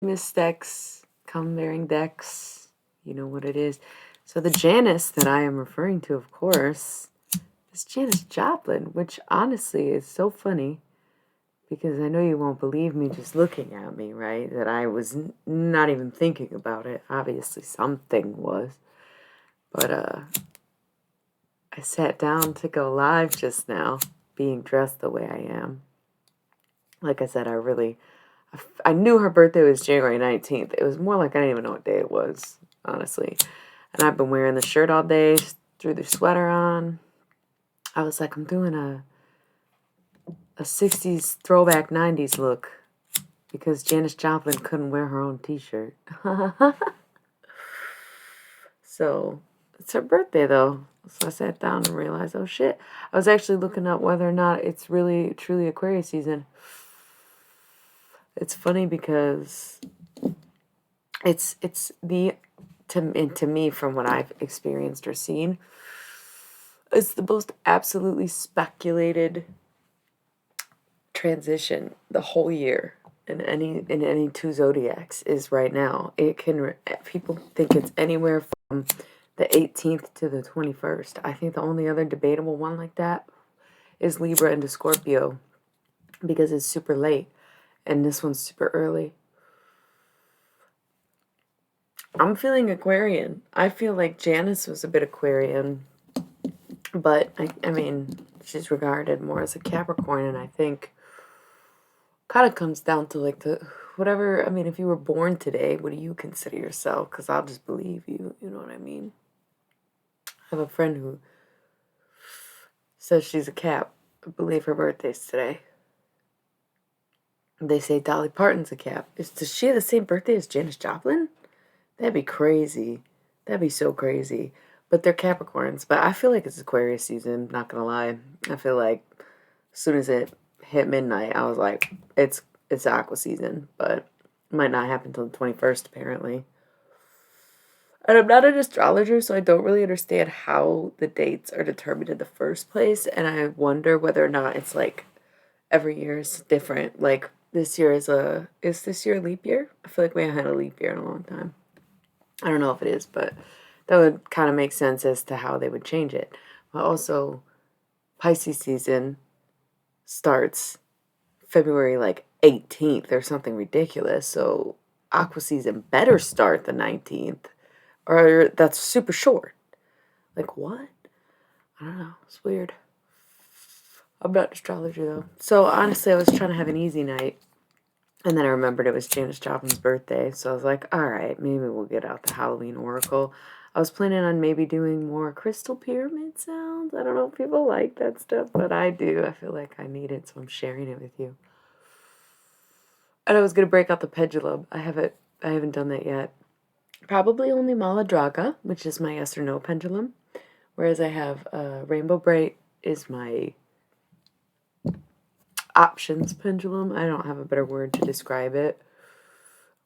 Miss Dex, come bearing Dex. You know what it is. So the Janis that I am referring to, of course, is Janis Joplin, which honestly is so funny because I know you won't believe me just looking at me, right? That I was not even thinking about it. Obviously, something was. But I sat down to go live just now, being dressed the way I am. Like I said, I knew her birthday was January 19th. It was more like I didn't even know what day it was, honestly. And I've been wearing the shirt all day, threw the sweater on. I was like, I'm doing a 60s throwback 90s look because Janis Joplin couldn't wear her own t-shirt. So it's her birthday though. So I sat down and realized, oh shit. I was actually looking up whether or not it's really truly Aquarius season. It's funny because it's the to me from what I've experienced or seen, it's the most absolutely speculated transition the whole year in any two zodiacs is right now. It can people think it's anywhere from the 18th to the 21st. I think the only other debatable one like that is Libra into Scorpio because it's super late and this one's super early. I'm feeling Aquarian. I feel like Janice was a bit Aquarian, but I mean, she's regarded more as a Capricorn, and I think kind of comes down to like the whatever. I mean, if you were born today, what do you consider yourself? Because I'll just believe you. You know what I mean? I have a friend who says she's a Cap. I believe her birthday's today. They say Dolly Parton's a Cap. Does she have the same birthday as Janis Joplin? That'd be crazy. That'd be so crazy. But they're Capricorns. But I feel like it's Aquarius season, not gonna lie. I feel like as soon as it hit midnight, I was like, it's Aqua season. But it might not happen until the 21st, apparently. And I'm not an astrologer, so I don't really understand how the dates are determined in the first place. And I wonder whether or not it's like every year is different. Like this year is this year a leap year? I feel like we haven't had a leap year in a long time. I don't know if it is, but that would kind of make sense as to how they would change it. But also, Pisces season starts February like 18th or something ridiculous. So Aqua season better start the 19th, or that's super short. Like, what? I don't know. It's weird. I'm not an astrologer though. So honestly, I was trying to have an easy night. And then I remembered it was Janis Joplin's birthday, so I was like, all right, maybe we'll get out the Halloween Oracle. I was planning on maybe doing more crystal pyramid sounds. I don't know if people like that stuff, but I do. I feel like I need it, so I'm sharing it with you. And I was gonna break out the pendulum. I haven't done that yet. Probably only Mala Draga, which is my yes or no pendulum. Whereas I have Rainbow Bright is my options pendulum. I don't have a better word to describe it.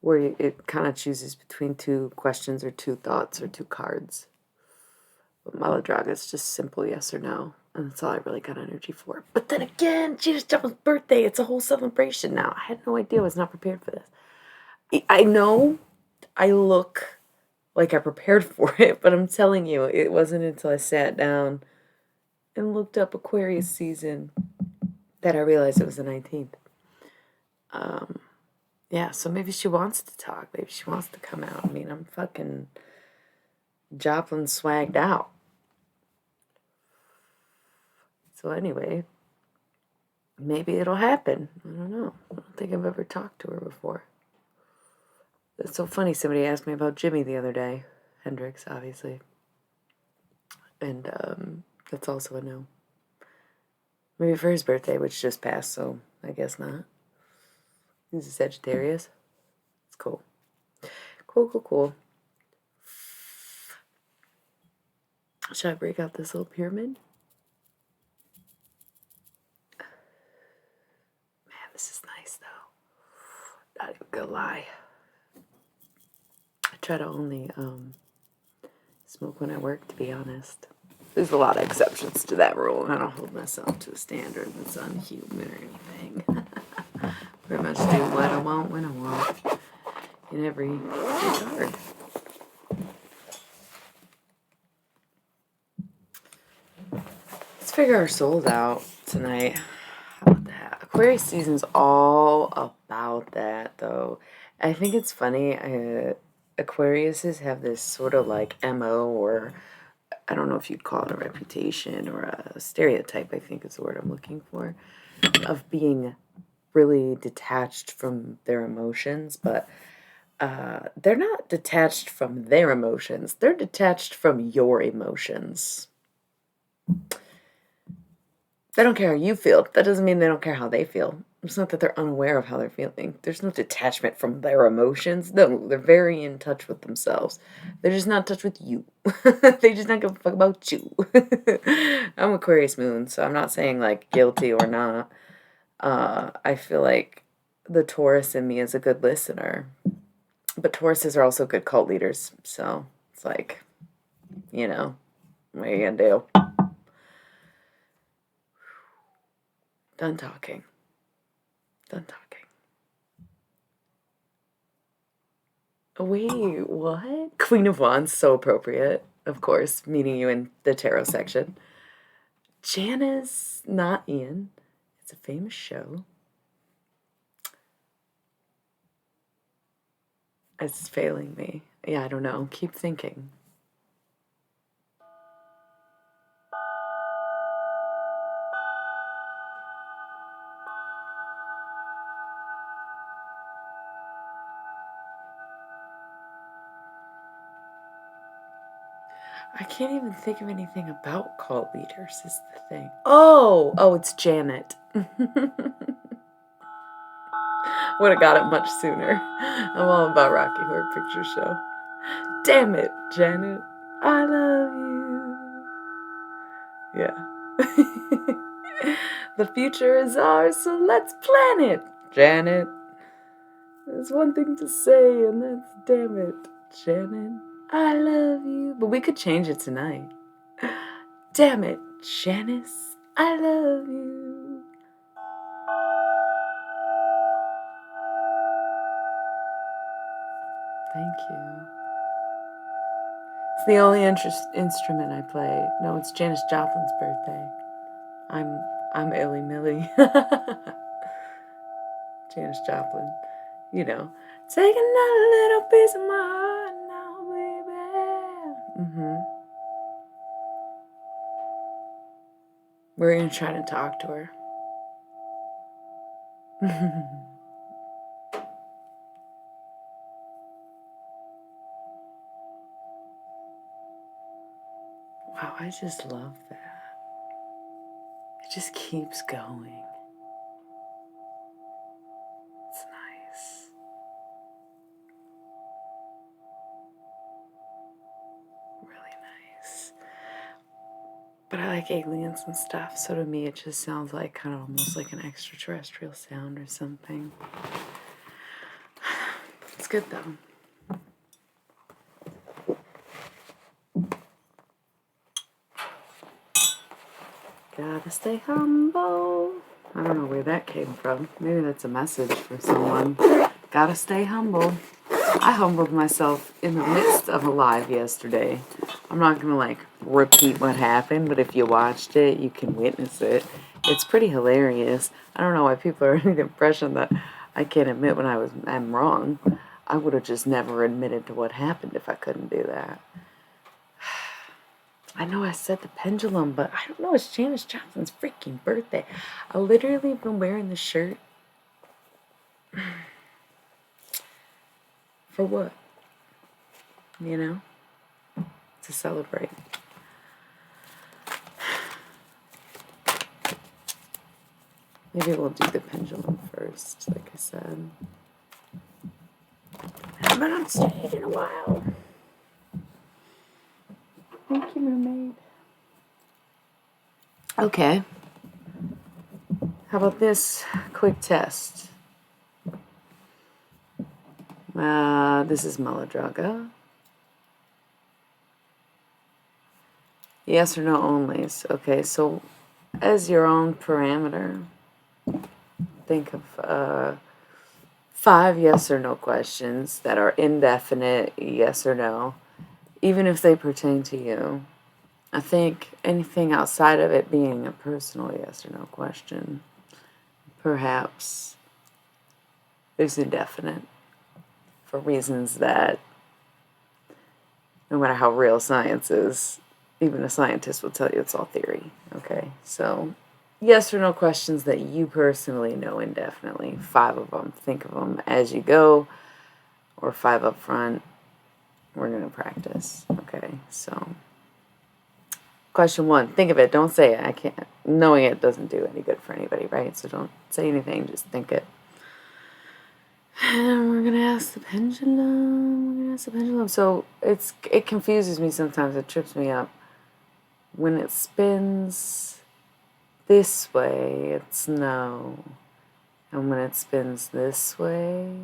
Where it kind of chooses between two questions or two thoughts or two cards. But Maladraga is just simple yes or no. And that's all I really got energy for. But then again, Janis Joplin's birthday. It's a whole celebration now. I had no idea. I was not prepared for this. I know I look like I prepared for it, but I'm telling you, it wasn't until I sat down and looked up Aquarius season that I realized it was the 19th. Yeah, so maybe she wants to talk. Maybe she wants to come out. I mean, I'm fucking Joplin swagged out. So anyway, maybe it'll happen. I don't know. I don't think I've ever talked to her before. It's so funny. Somebody asked me about Jimmy the other day. Hendrix, obviously. And that's also a no. Maybe for his birthday, which just passed, so I guess not. He's a Sagittarius. It's cool. Cool. Should I break out this little pyramid? Man, this is nice, though. Not even gonna lie. I try to only smoke when I work, to be honest. There's a lot of exceptions to that rule, and I don't hold myself to a standard that's unhuman or anything. Pretty much do what I want when I want. in every regard. Let's figure our souls out tonight. How about that? Aquarius season's all about that, though. I think it's funny. Aquariuses have this sort of like MO, or I don't know if you'd call it a reputation or a stereotype, I think is the word I'm looking for, of being really detached from their emotions, but they're not detached from their emotions. They're detached from your emotions. They don't care how you feel. That doesn't mean they don't care how they feel. It's not that they're unaware of how they're feeling. There's no detachment from their emotions. No, they're very in touch with themselves. They're just not in touch with you. They just not give a fuck about you. I'm Aquarius moon, so I'm not saying like guilty or not. I feel like the Taurus in me is a good listener. But Tauruses are also good cult leaders. So it's like, you know, what are you gonna do? Done talking. Done talking. Wait, what? Queen of Wands, so appropriate. Of course, meeting you in the tarot section. Janis, not Ian. It's a famous show. It's failing me. Yeah, I don't know. Keep thinking. I can't even think of anything about cult leaders, is the thing. Oh, it's Janet. Would have got it much sooner. I'm all about Rocky Horror Picture Show. Damn it, Janet. I love you. Yeah. The future is ours, so let's plan it, Janet. There's one thing to say, and that's damn it, Janet. I love you. But we could change it tonight. Damn it, Janice. I love you. Thank you. It's the only instrument I play. No, it's Janis Joplin's birthday. I'm Illy Millie. Janis Joplin. You know. Taking a little piece of my heart now, baby. We're gonna try to talk to her. Wow, I just love that. It just keeps going. It's nice. Really nice. But I like aliens and stuff, so to me it just sounds like kind of almost like an extraterrestrial sound or something. It's good though. Gotta stay humble. I don't know where that came from. Maybe that's a message for someone. Gotta stay humble. I humbled myself in the midst of a live yesterday. I'm not gonna like repeat what happened, but if you watched it, you can witness it. It's pretty hilarious. I don't know why people are under the impression that I can't admit when I'm wrong. I would have just never admitted to what happened if I couldn't do that. I know I said the pendulum, but I don't know. It's Janis Joplin's freaking birthday. I literally have been wearing this shirt. For what? You know? To celebrate. Maybe we'll do the pendulum first, like I said. I haven't been on stage in a while. Thank you, mermaid. Okay. How about this quick test? This is Maladraga. Yes or no onlys. Okay, so as your own parameter, think of 5 yes or no questions that are indefinite, yes or no, even if they pertain to you. I think anything outside of it being a personal yes or no question perhaps is indefinite for reasons that, no matter how real science is, even a scientist will tell you it's all theory. Okay, so yes or no questions that you personally know indefinitely. 5 of them. Think of them as you go, or 5 up front. We're going to practice. Okay, so question 1. Think of it. Don't say it. I can't. Knowing it doesn't do any good for anybody, right? So don't say anything. Just think it. And we're gonna ask the pendulum. So it confuses me sometimes. It trips me up. When it spins this way, it's no. And when it spins this way,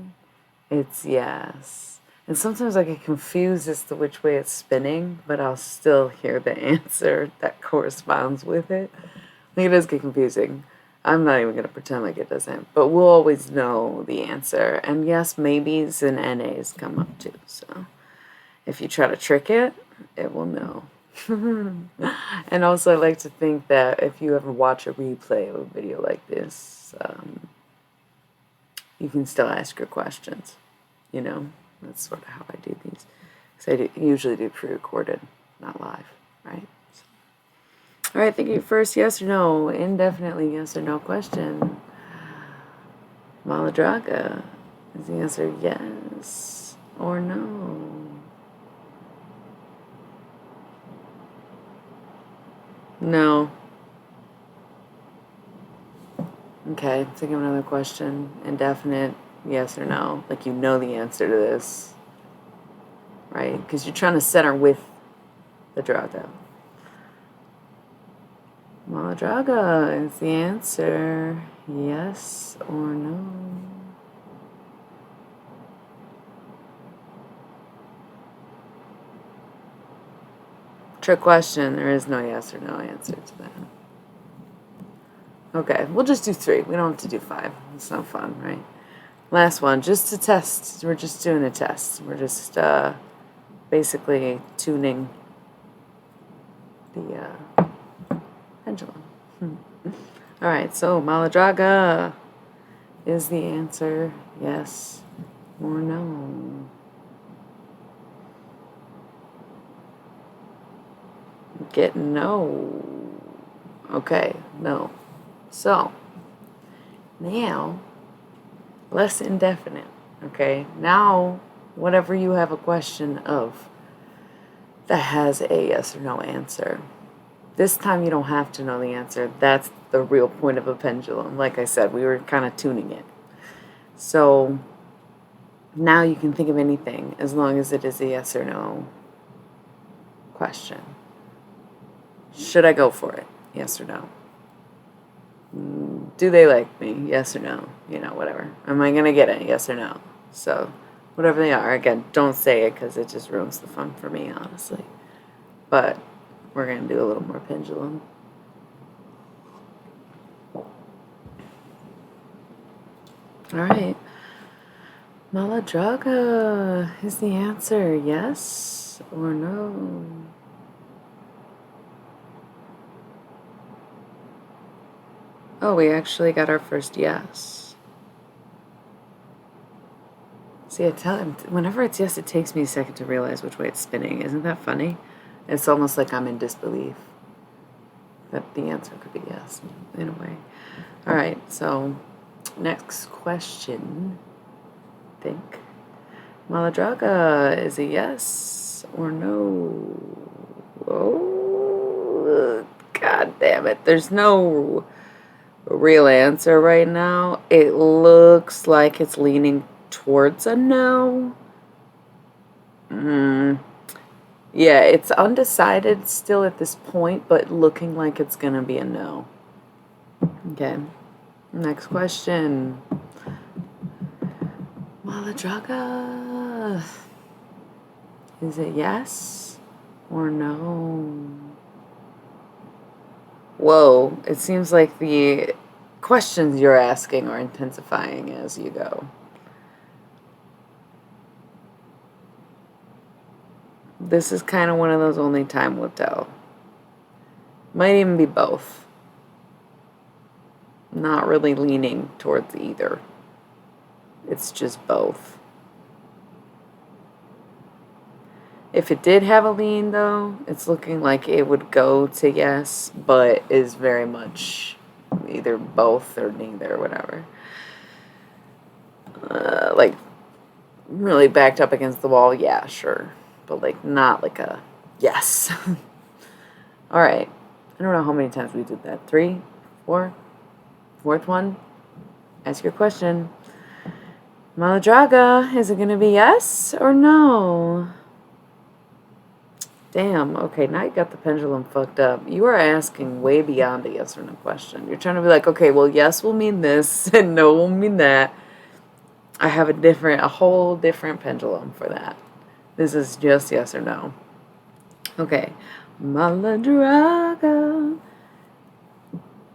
it's yes. And sometimes I get confused as to which way it's spinning, but I'll still hear the answer that corresponds with it. I think it does get confusing. I'm not even going to pretend like it doesn't, but we'll always know the answer. And yes, maybes and NAs come up too. So if you try to trick it, it will know. And also, I like to think that if you ever watch a replay of a video like this, you can still ask your questions. You know, that's sort of how I do these. Because I usually do pre-recorded, not live, right? All right, think of your first yes or no, indefinitely yes or no question. Maladraga. Is the answer yes or no? No. Okay, think of another question. Indefinite, yes or no. Like you know the answer to this, right? Because you're trying to center with the draga. Maladraga is the answer. Yes or no? Trick question. There is no yes or no answer to that. Okay, we'll just do 3. We don't have to do 5. It's no fun, right? Last one, just to test. We're just doing a test. We're just basically tuning the pendulum. All right, so Maladraga, is the answer yes or no? Get no. Okay, no. So now, less indefinite. Okay, now whatever you have a question of that has a yes or no answer. This time you don't have to know the answer. That's the real point of a pendulum. Like I said, we were kind of tuning it. So now you can think of anything as long as it is a yes or no question. Should I go for it? Yes or no? Do they like me? Yes or no? You know, whatever. Am I going to get it? Yes or no? So whatever they are. Again, don't say it because it just ruins the fun for me, honestly. But we're going to do a little more pendulum. All right. Maladraga is the answer. Yes or no? Oh, we actually got our first yes. See, I tell him, whenever it's yes, it takes me a second to realize which way it's spinning. Isn't that funny? It's almost like I'm in disbelief that the answer could be yes, in a way. All right, so next question. Think. Maladraga is a yes or no? Oh, God damn it. There's no real answer right now. It looks like it's leaning towards a no. Yeah, it's undecided still at this point, but looking like it's going to be a no. Okay. Next question. Maladraga. Is it yes or no? Whoa, it seems like the questions you're asking are intensifying as you go. This is kind of one of those only time will tell. Might even be both. Not really leaning towards either. It's just both. If it did have a lean, though, it's looking like it would go to yes, but is very much either both or neither, whatever. Like, really backed up against the wall, yeah, sure. But, like, not like a yes. All right. I don't know how many times we did that. 3, 4, fourth one. Ask your question. Maladraga, is it going to be yes or no? Damn, okay, now you got the pendulum fucked up. You are asking way beyond a yes or no question. You're trying to be like, okay, well, yes will mean this, and no will mean that. I have a whole different pendulum for that. This is just yes or no. Okay, Maladraga.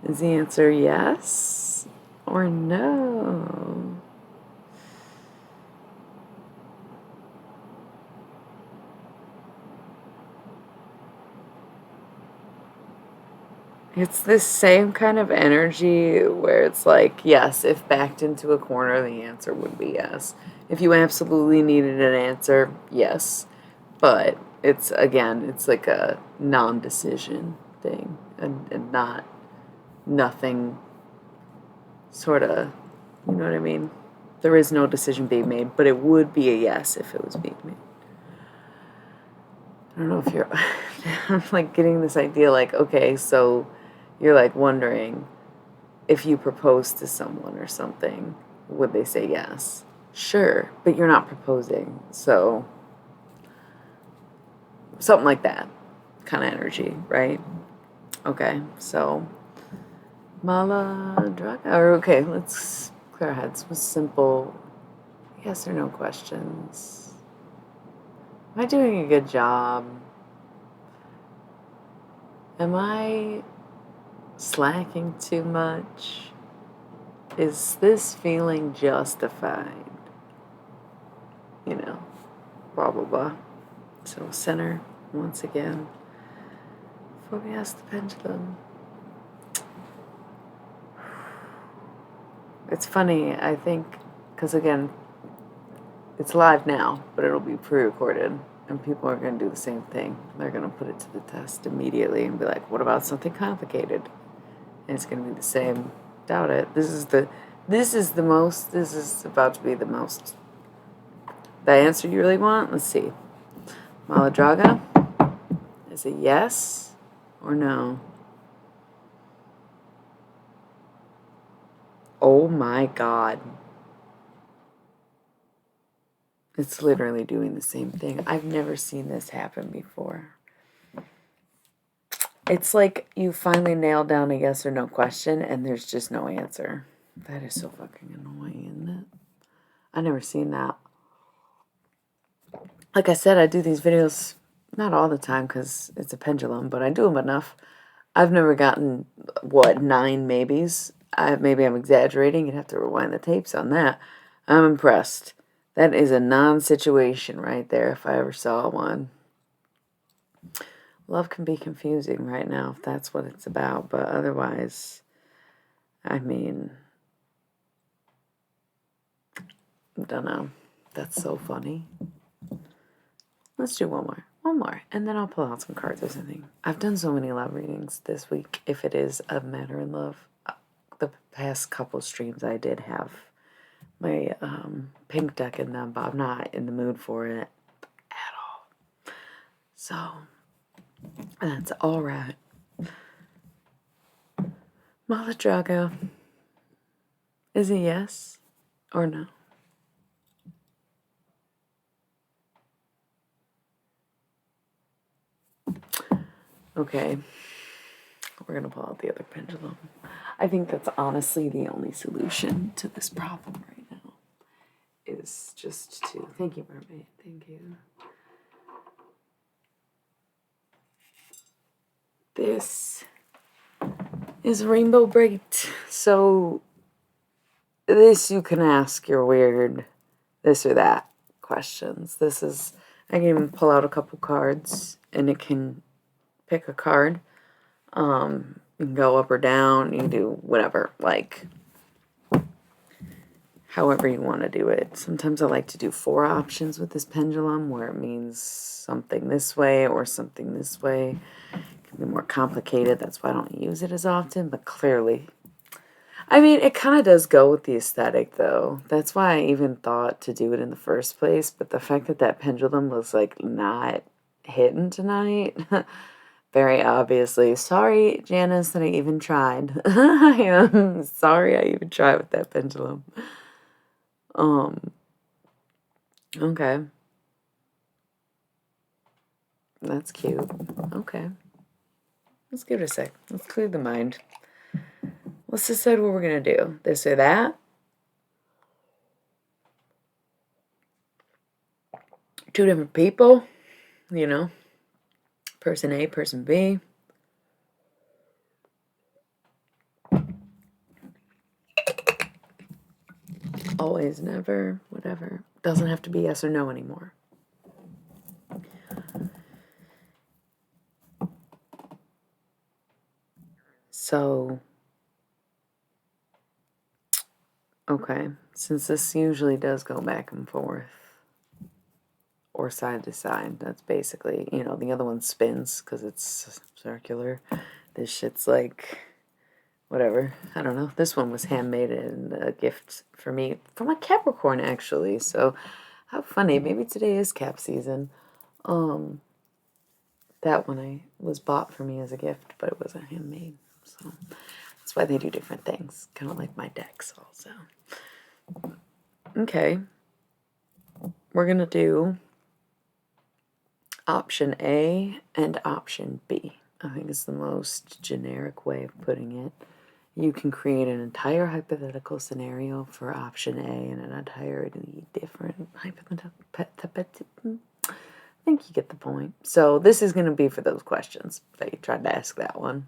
Is the answer yes or no? It's this same kind of energy where it's like, yes, if backed into a corner, the answer would be yes. If you absolutely needed an answer, yes. But it's, again, it's like a non-decision thing and not nothing sort of, you know what I mean? There is no decision being made, but it would be a yes if it was being made. I don't know if you're, I'm like getting this idea like, okay, so you're like wondering if you propose to someone or something, would they say yes? Sure, but you're not proposing, so something like that kind of energy, right? Okay, so Maladraga, or okay, let's clear our heads with simple yes or no questions. Am I doing a good job? Am I slacking too much? Is this feeling justified? You know, blah, blah, blah. So center, once again, before we ask the pendulum. It's funny, I think, because again, it's live now, but it'll be pre-recorded, and people are going to do the same thing. They're going to put it to the test immediately and be like, what about something complicated? And it's going to be the same. Doubt it. This is about to be the most, the answer you really want? Let's see. Maladraga, is it yes or no? Oh my God. It's literally doing the same thing. I've never seen this happen before. It's like you finally nailed down a yes or no question and there's just no answer. That is so fucking annoying, isn't it? I've never seen that. Like I said, I do these videos not all the time because it's a pendulum, but I do them enough. I've never gotten, 9 maybes? Maybe I'm exaggerating. You'd have to rewind the tapes on that. I'm impressed. That is a non-situation right there if I ever saw one. Love can be confusing right now if that's what it's about, but otherwise, I mean, I don't know. That's so funny. Let's do one more. One more. And then I'll pull out some cards or something. I've done so many love readings this week, if it is a matter in love. The past couple streams I did have my pink deck in them, but I'm not in the mood for it at all. So, that's alright. Maladraga, is it yes or no? Okay, we're gonna pull out the other pendulum. I think that's honestly the only solution to this problem right now. Is just to, thank you, mermaid, thank you. This is Rainbow Bright. So this you can ask your weird this or that questions. This is I can even pull out a couple cards, and it can pick a card. You can go up or down. You can do whatever, like however you want to do it. Sometimes I like to do 4 options with this pendulum, where it means something this way or something this way. It can be more complicated. That's why I don't use it as often, but clearly. I mean, it kind of does go with the aesthetic, though. That's why I even thought to do it in the first place, but the fact that that pendulum was, like, not hitting tonight, very obviously. Sorry, Janis, that I even tried. I am sorry I even tried with that pendulum. Okay. That's cute. Okay. Let's give it a sec. Let's clear the mind. Let's decide what we're going to do. This or that. 2 different people. You know. Person A, person B. Always, never, whatever. Doesn't have to be yes or no anymore. So, okay. Since this usually does go back and forth, or side to side, that's basically, you know, the other one spins because it's circular. This shit's like, whatever. I don't know. This one was handmade and a gift for me from a Capricorn, actually. So, how funny. Maybe today is Cap season. That one I was bought for me as a gift, but it wasn't handmade. So, that's why they do different things. Kind of like my decks, also. Okay. We're going to do option A and option B. I think it's the most generic way of putting it. You can create an entire hypothetical scenario for option A and an entirely different hypothetical. I think you get the point. So this is going to be for those questions that you tried to ask that one.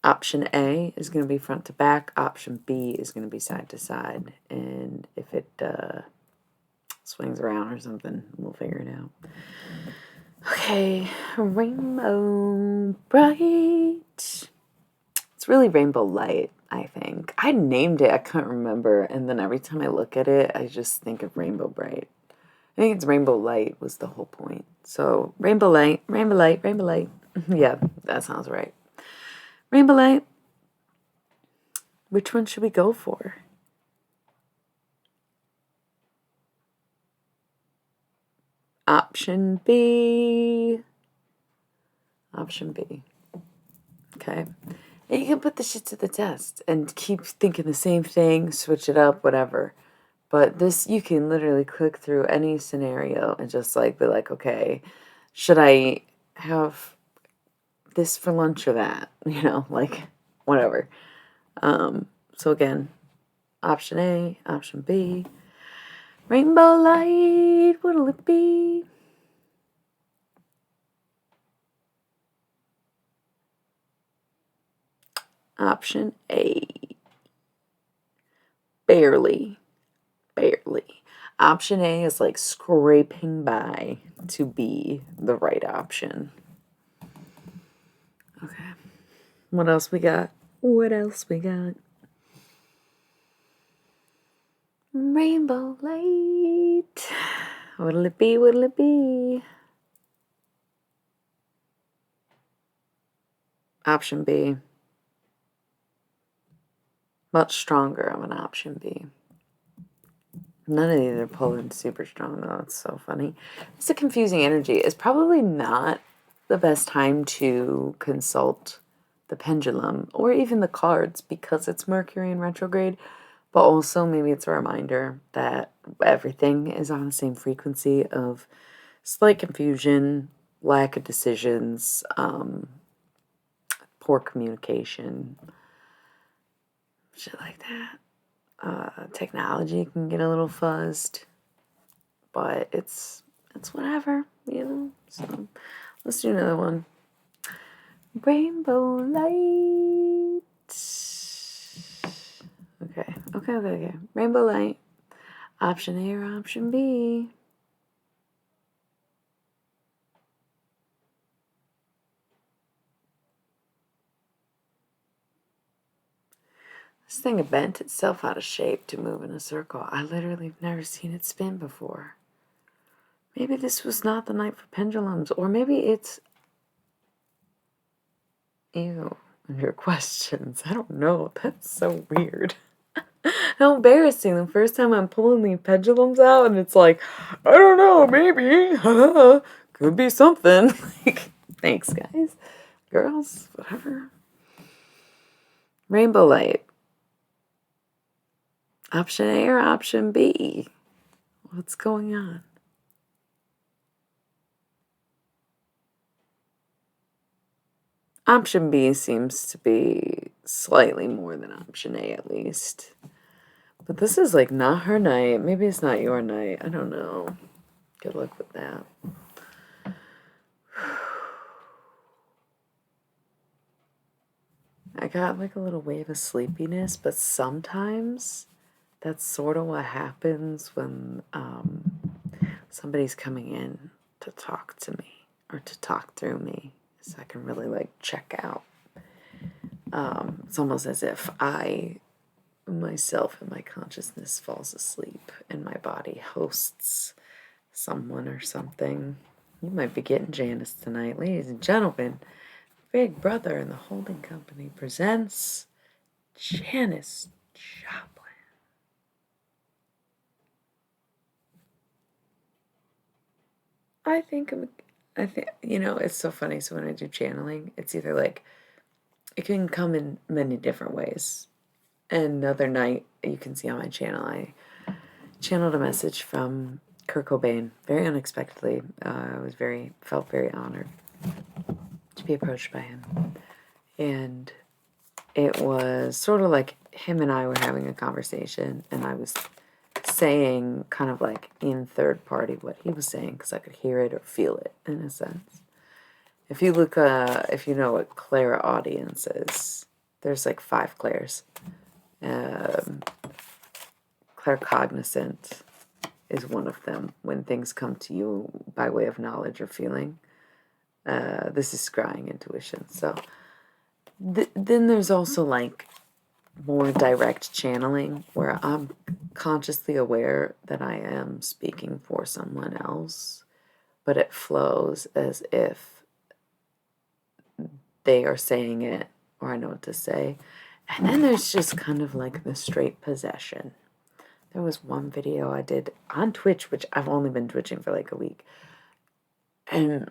Option A is going to be front to back. Option B is going to be side to side. And if it swings around or something, we'll figure it out. Okay, Rainbow Bright. It's really Rainbow Light, I think. I named it, I couldn't remember, and then every time I look at it, I just think of Rainbow Bright. I think it's Rainbow Light was the whole point. So, Rainbow Light, Rainbow Light, Rainbow Light. Yeah, that sounds right. Rainbow Light. Which one should we go for? Option B. Option B. Okay. And you can put the shit to the test and keep thinking the same thing, switch it up, whatever. But this, you can literally click through any scenario and just like be like, okay, should I have this for lunch or that? You know, like whatever. So again, option A, option B. Rainbow light, what'll it be? Option A. Barely. Barely. Option A is like scraping by to be the right option. Okay. What else we got? What else we got? Rainbow light. What'll it be? What'll it be? Option B. Much stronger of an option B. None of these are pulling super strong, though. It's so funny. It's a confusing energy. It's probably not the best time to consult the pendulum or even the cards because it's Mercury in retrograde. But also, maybe it's a reminder that everything is on the same frequency of slight confusion, lack of decisions, poor communication, shit like that. Technology can get a little fuzzed, but it's whatever, you know. So let's do another one. Rainbow light. Okay. Rainbow light. Option A or option B? This thing bent itself out of shape to move in a circle. I literally have never seen it spin before. Maybe this was not the night for pendulums, or maybe it's you and your questions. I don't know. That's so weird. How embarrassing. The first time I'm pulling the pendulums out and it's like, I don't know, maybe. Could be something. Like, thanks, guys. Girls, whatever. Rainbow light. Option A or option B? What's going on? Option B seems to be slightly more than option A, at least. But this is like not her night. Maybe it's not your night. I don't know. Good luck with that. I got like a little wave of sleepiness, but sometimes that's sort of what happens when somebody's coming in to talk to me or to talk through me, so I can really like check out. It's almost as if I myself and my consciousness falls asleep and my body hosts someone or something. You might be getting Janis tonight. Ladies and gentlemen, Big Brother and the Holding Company presents Janis Joplin. I think, you know, it's so funny. So when I do channeling, it's either like, it can come in many different ways. And the other night, you can see on my channel, I channeled a message from Kurt Cobain, very unexpectedly. I felt very honored to be approached by him. And it was sort of like him and I were having a conversation, and I was saying kind of like in third party what he was saying, because I could hear it or feel it in a sense. If you look, if you know what clairaudience is, there's like 5 clairs. Claircognizant is one of them, when things come to you by way of knowledge or feeling. This is scrying intuition. So then there's also like more direct channeling, where I'm consciously aware that I am speaking for someone else, but it flows as if they are saying it, or I know what to say. And then there's just kind of like the straight possession. There was one video I did on Twitch, which I've only been twitching for like a week. And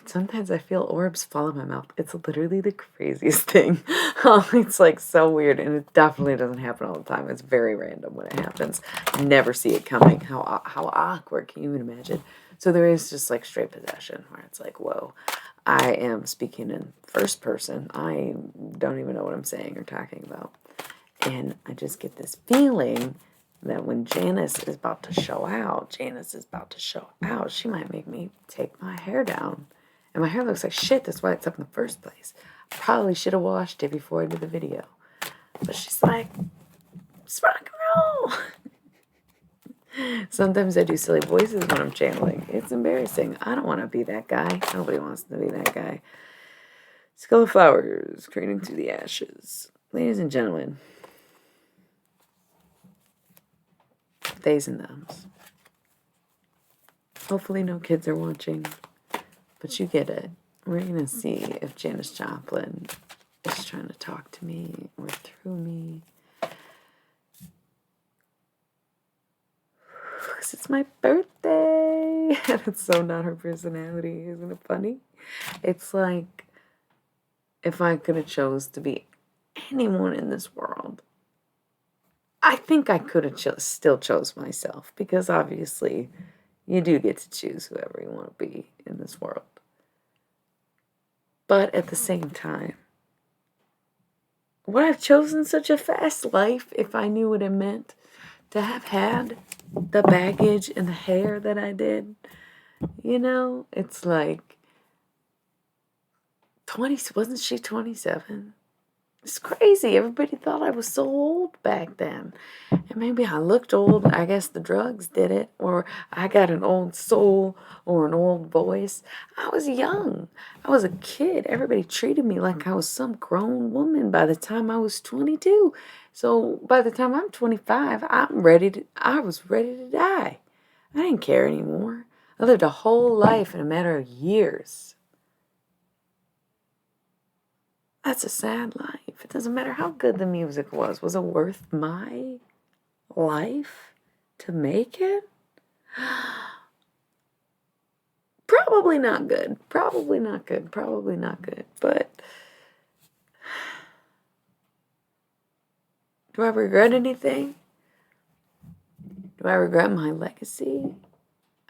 sometimes I feel orbs fall in my mouth. It's literally the craziest thing. It's like so weird, and it definitely doesn't happen all the time. It's very random when it happens. You never see it coming. How awkward, can you even imagine? So there is just like straight possession, where it's like, whoa, I am speaking in first person. I don't even know what I'm saying or talking about. And I just get this feeling that when Janis is about to show out, she might make me take my hair down. And my hair looks like shit, that's why it's up in the first place. I probably should have washed it before I did the video. But she's like, it's rock and roll. Sometimes I do silly voices when I'm channeling. It's embarrassing. I don't want to be that guy. Nobody wants to be that guy. Skull of flowers, craning through the ashes. Ladies and gentlemen, theys and thems. Hopefully no kids are watching, but you get it. We're going to see if Janis Joplin is trying to talk to me or through me. Because it's my birthday. And it's so not her personality. Isn't it funny? It's like, if I could have chose to be anyone in this world, I think I could have still chose myself, because obviously you do get to choose whoever you want to be in this world. But at the same time, would I have chosen such a fast life if I knew what it meant to have had the baggage and the hair that I did? You know, it's like, wasn't she 27? It's crazy. Everybody thought I was so old back then. And maybe I looked old. I guess the drugs did it. Or I got an old soul or an old voice. I was young. I was a kid. Everybody treated me like I was some grown woman by the time I was 22. So by the time I'm 25, I was ready to die. I didn't care anymore. I lived a whole life in a matter of years. That's a sad life. It doesn't matter how good the music was. Was it worth my life to make it? Probably not good. Probably not good. Probably not good. But do I regret anything? Do I regret my legacy?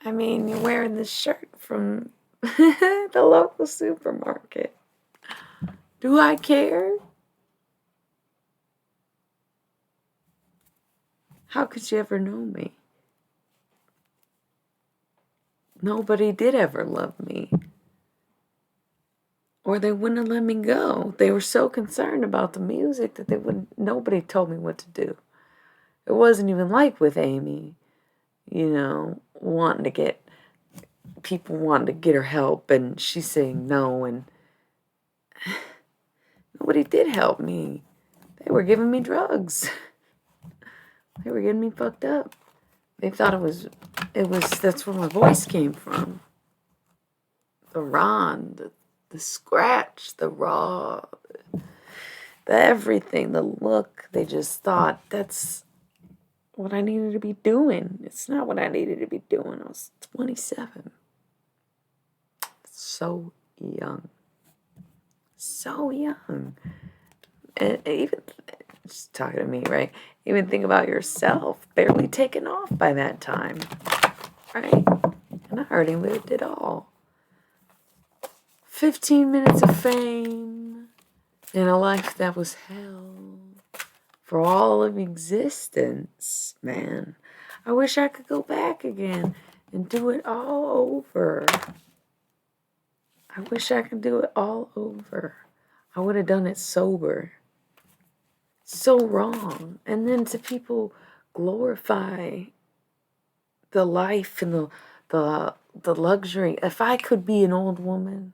I mean, you're wearing this shirt from the local supermarket. Do I care? How could you ever know me? Nobody did ever love me. Or they wouldn't have let me go. They were so concerned about the music that nobody told me what to do. It wasn't even like with Amy, people wanting to get her help and she's saying no, and nobody did help me. They were giving me drugs. They were getting me fucked up. They thought that's where my voice came from. The Ron, the scratch, the raw, the everything, the look. They just thought that's what I needed to be doing. It's not what I needed to be doing. I was 27. So young. So young. And even, just talking to me, right? Even think about yourself. Barely taken off by that time. Right? And I already lived it all. 15 minutes of fame in a life that was hell for all of existence, man. I wish I could go back again and do it all over. I wish I could do it all over. I would have done it sober. So wrong. And then to people glorify the life and the luxury. If I could be an old woman,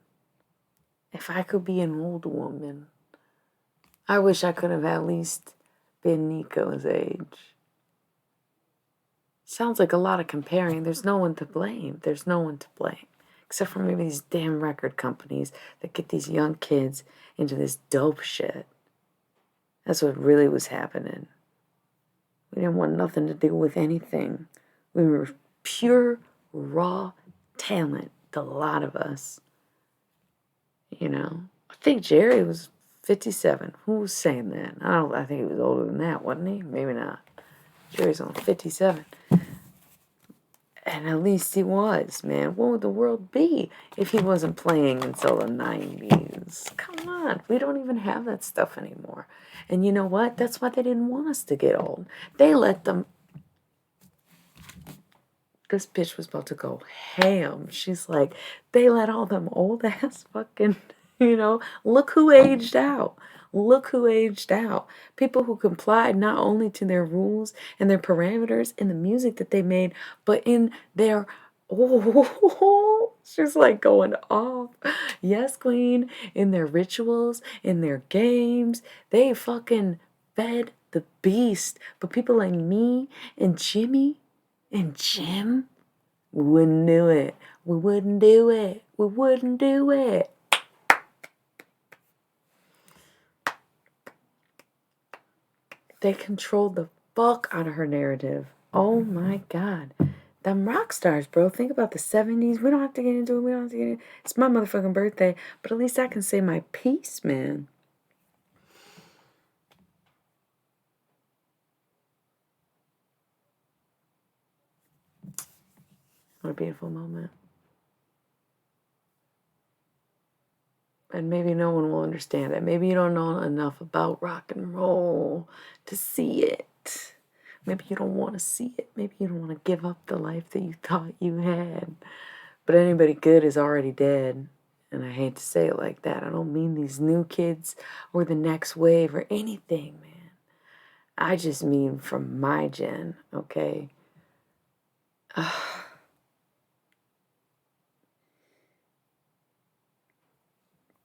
I wish I could have at least been Nico's age. Sounds like a lot of comparing. There's no one to blame. Except for maybe these damn record companies that get these young kids into this dope shit. That's what really was happening. We didn't want nothing to do with anything. We were pure, raw talent, a lot of us. I think Jerry was 57. Who was saying that? I think he was older than that, wasn't he? Maybe not. Jerry's only 57. And at least he was, man. What would the world be if he wasn't playing until the 90s? Come on. We don't even have that stuff anymore. And you know what? That's why they didn't want us to get old. They let them... This bitch was about to go ham. She's like, they let all them old ass fucking, look who aged out. Look who aged out. People who complied not only to their rules and their parameters in the music that they made, but in their, she's like going off. Yes, queen. In their rituals, in their games, they fucking fed the beast. But people like me and Jimmy and Jim, we wouldn't do it. We wouldn't do it. We wouldn't do it. They controlled the fuck out of her narrative. Oh my God. Them rock stars, bro. Think about the 70s. We don't have to get into it. It's my motherfucking birthday. But at least I can say my piece, man. What a beautiful moment. And maybe no one will understand it. Maybe you don't know enough about rock and roll to see it. Maybe you don't want to see it. Maybe you don't want to give up the life that you thought you had. But anybody good is already dead. And I hate to say it like that. I don't mean these new kids or the next wave or anything, man. I just mean from my gen, okay?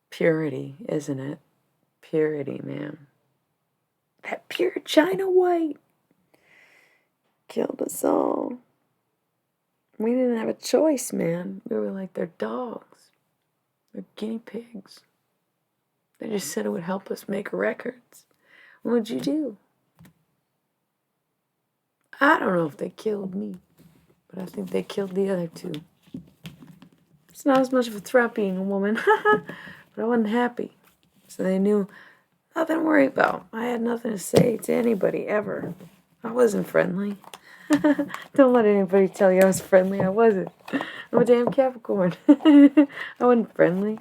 Purity, isn't it? Purity, man. That pure China white killed us all. We didn't have a choice, man. We were like their dogs. They're guinea pigs. They just said it would help us make records. What would you do? I don't know if they killed me, but I think they killed the other two. It's not as much of a threat being a woman, but I wasn't happy. So they knew nothing to worry about. I had nothing to say to anybody ever. I wasn't friendly. Don't let anybody tell you I was friendly. I wasn't. I'm a damn Capricorn. I wasn't friendly.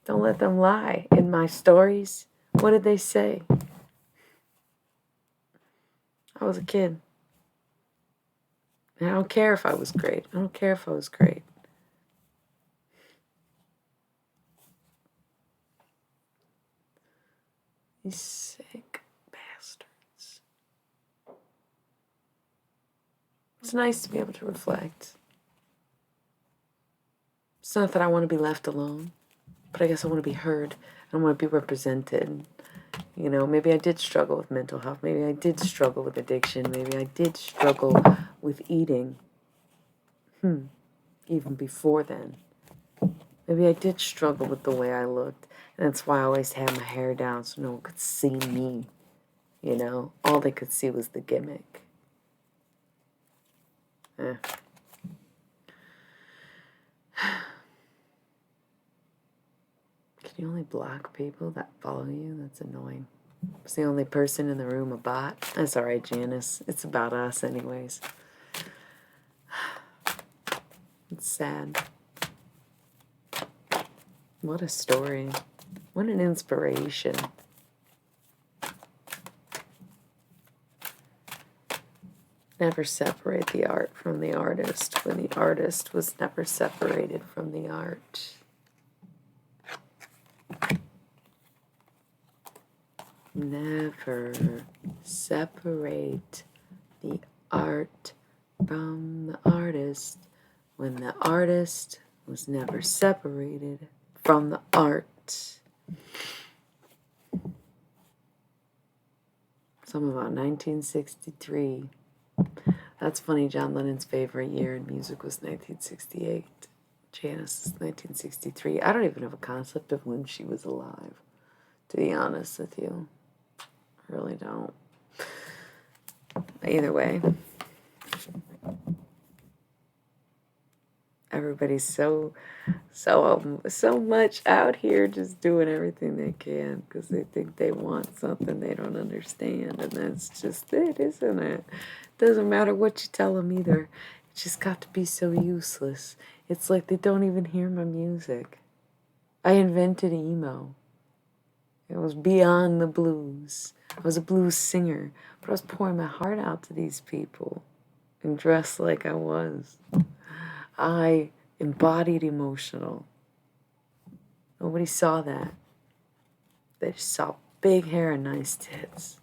Don't let them lie in my stories. What did they say? I was a kid. And I don't care if I was great. I don't care if I was great. These sick bastards. It's nice to be able to reflect. It's not that I want to be left alone, but I guess I want to be heard. I want to be represented. You know, maybe I did struggle with mental health. Maybe I did struggle with addiction. Maybe I did struggle with eating. Even before then. Maybe I did struggle with the way I looked. And that's why I always had my hair down so no one could see me. You know, all they could see was the gimmick. Can you only block people that follow you? That's annoying. Was the only person in the room a bot? That's alright, Janis. It's about us anyways. It's sad. What a story. What an inspiration. Never separate the art from the artist when the artist was never separated from the art. Never separate the art from the artist when the artist was never separated from the art. Something about 1963. That's funny, John Lennon's favorite year in music was 1968. Janis is 1963. I don't even have a concept of when she was alive, to be honest with you. I really don't. Either way, everybody's so much out here just doing everything they can because they think they want something they don't understand, and that's just it, isn't it? Doesn't matter what you tell them either. It's just got to be so useless. It's like they don't even hear my music. I invented emo. It was beyond the blues. I was a blues singer, but I was pouring my heart out to these people and dressed like I was. I embodied emotional. Nobody saw that. They just saw big hair and nice tits.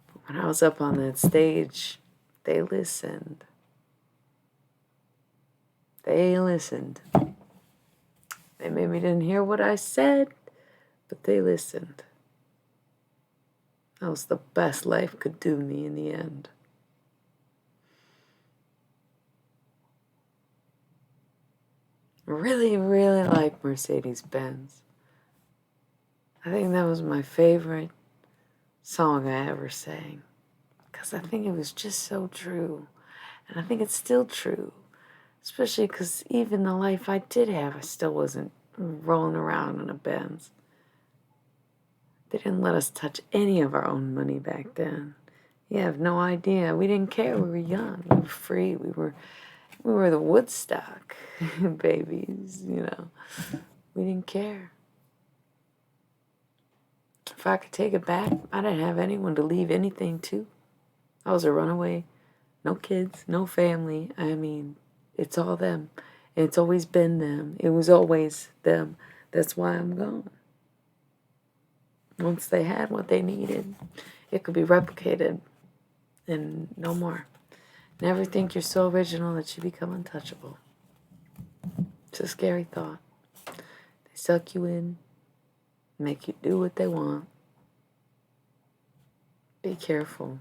But when I was up on that stage, they listened. They listened. They maybe didn't hear what I said, but they listened. That was the best life could do me in the end. Really, really like Mercedes-Benz. I think that was my favorite song I ever sang. Because I think it was just so true. And I think it's still true. Especially because even the life I did have, I still wasn't rolling around in a Benz. They didn't let us touch any of our own money back then. You have no idea. We didn't care. We were young. We were free. We were the Woodstock babies, you know. We didn't care. If I could take it back, I didn't have anyone to leave anything to. I was a runaway. No kids, no family. I mean, it's all them. It's always been them. It was always them. That's why I'm gone. Once they had what they needed, it could be replicated and no more. Never think you're so original that you become untouchable. It's a scary thought. They suck you in, make you do what they want. Be careful.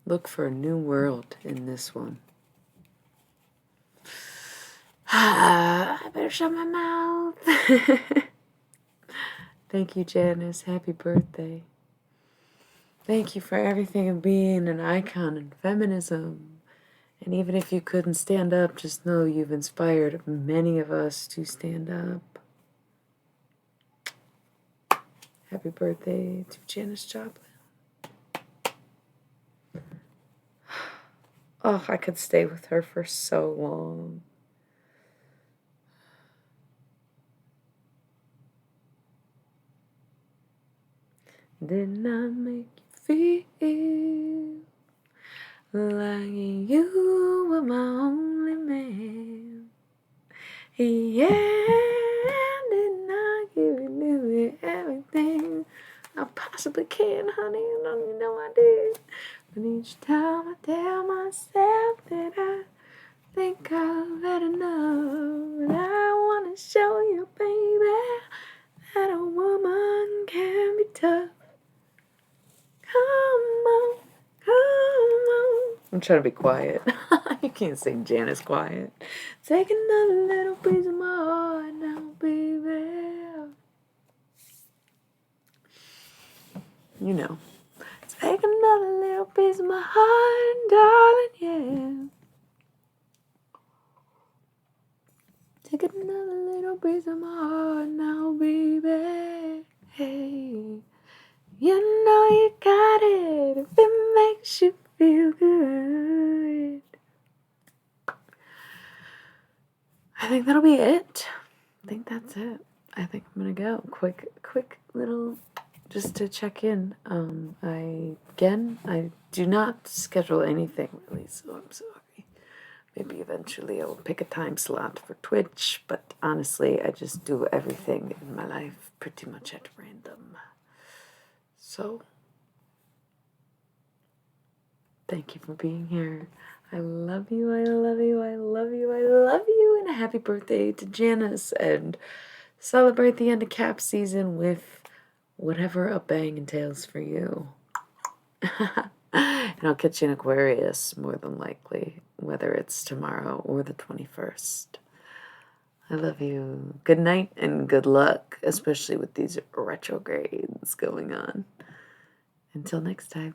Look for a new world in this one. I better shut my mouth. Thank you, Janis. Happy birthday. Thank you for everything and being an icon in feminism. And even if you couldn't stand up, just know you've inspired many of us to stand up. Happy birthday to Janis Joplin. Oh, I could stay with her for so long. Didn't I make you feel like you were my only man? Yeah, didn't I give you nearly everything I possibly can, honey? You know I did. But each time I tell myself that I think I've had enough, but I want to show you, baby, that a woman can be tough. Come on, come on. I'm trying to be quiet. You can't sing Janis quiet. Take another little piece of my heart now, baby. You know. Take another little piece of my heart, darling, yeah. Take another little piece of my heart now, baby. Hey. You know you got it if it makes you feel good. I think that'll be it. I think that's it. I think I'm gonna go. Quick little, just to check in. I do not schedule anything really, so I'm sorry. Maybe eventually I will pick a time slot for Twitch, but honestly, I just do everything in my life pretty much at random. So, thank you for being here. I love you, I love you, I love you, I love you, and a happy birthday to Janis, and celebrate the end of cap season with whatever a bang entails for you. And I'll catch you in Aquarius, more than likely, whether it's tomorrow or the 21st. I love you. Good night and good luck, especially with these retrogrades going on. Until next time.